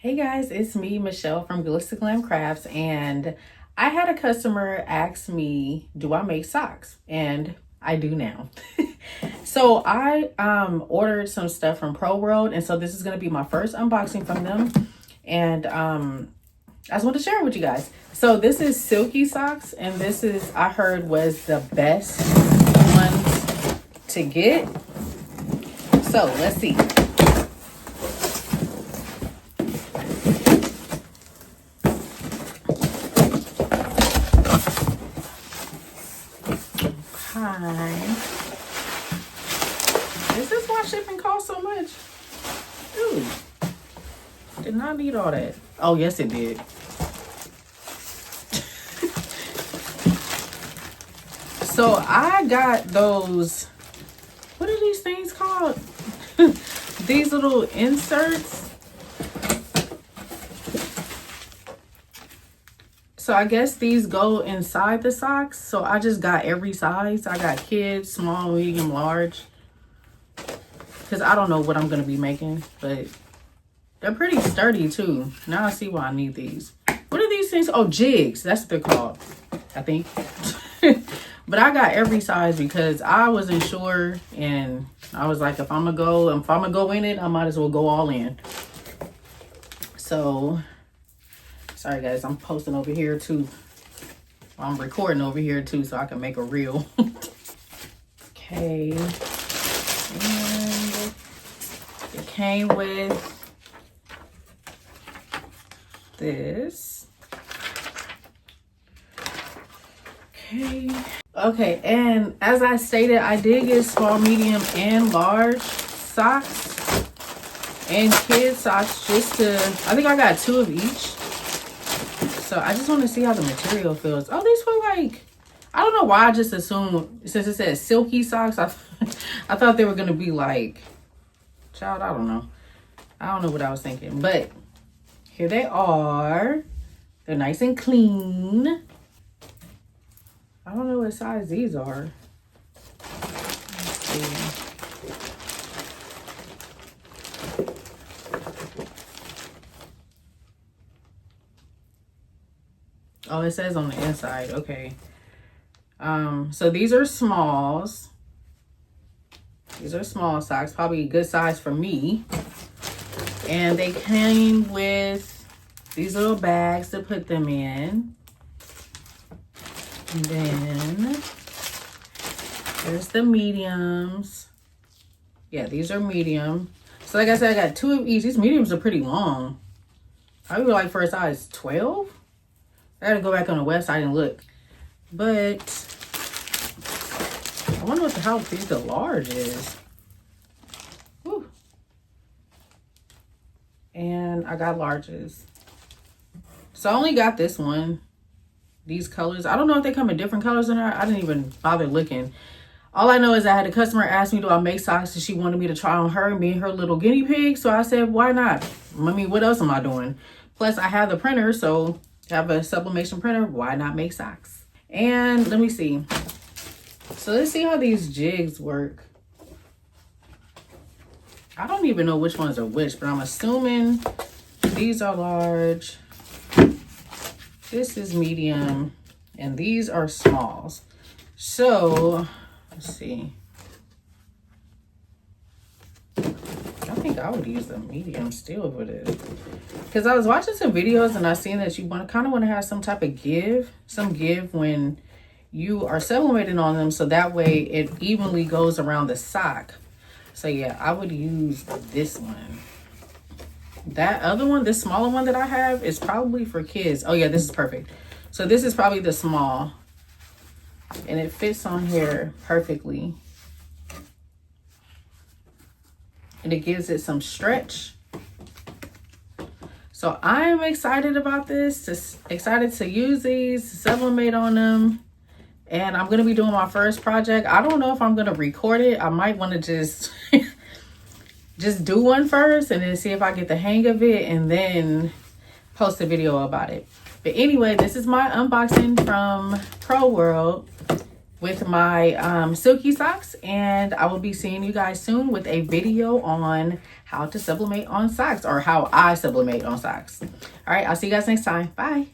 Hey guys, it's me, Michelle from Glyssa Glam Crafts, and I had a customer ask me, do I make socks? And I do now. So I ordered some stuff from ProWorld, and so this is going to be my first unboxing from them. And I just want to share it with you guys. So this is Silky Socks, and this is, I heard, was the best ones to get. So let's see. This is why shipping costs so much. Dude, did not need all that. Oh, yes, it did. So I got those, what are these things called? These little inserts. So I guess these go inside the socks. So I just got every size. I got kids, small, medium, large. Because I don't know what I'm going to be making. But they're pretty sturdy too. Now I see why I need these. What are these things? Oh, jigs. That's what they're called, I think. But I got every size because I wasn't sure. And I was like, if I'm going to go in it, I might as well go all in. So... sorry guys, I'm posting over here too. I'm recording over here too so I can make a reel. Okay. And it came with this. Okay. Okay, and as I stated, I did get small, medium, and large socks and kid socks just to, I think I got 2 of each. So I just want to see how the material feels. Oh, these feel like, I don't know why I just assumed, since it says Silky Socks, I thought they were going to be like, child, I don't know. I don't know what I was thinking. But here they are. They're nice and clean. I don't know what size these are. Let's see. Oh, it says on the inside. Okay. So these are smalls. These are small socks, probably a good size for me. And they came with these little bags to put them in. And then there's the mediums. Yeah, these are medium. So like I said, I got 2 of each. These mediums are pretty long. I would like for a size 12. I gotta go back on the website and look. But I wonder how big the large is. Whew. And I got larges. So I only got this one. These colors. I don't know if they come in different colors or not. I didn't even bother looking. All I know is I had a customer ask me, do I make socks? And she wanted me to try on her and be her little guinea pig. So I said, why not? I mean, what else am I doing? Plus, I have the printer, so... have a sublimation printer, why not make socks? And let me see. So let's see how these jigs work. I don't even know which ones are which, but I'm assuming these are large, this is medium, and these are smalls. So let's see. I think I would use the medium still for this. Because I was watching some videos and I seen that you kind of want to have some type of give when you are sublimating on them. So that way it evenly goes around the sock. So yeah, I would use this one. That other one, this smaller one that I have is probably for kids. Oh yeah, this is perfect. So this is probably the small. And it fits on here perfectly. And it gives it some stretch. So I'm excited about this, excited to use these, sublimate on them. And I'm going to be doing my first project. I don't know if I'm going to record it. I might want to just, just do one first and then see if I get the hang of it and then post a video about it. But anyway, this is my unboxing from ProWorld. with my Silky Socks, and I will be seeing you guys soon with a video on how to sublimate on socks, or how I sublimate on socks. All right, I'll see you guys next time. Bye.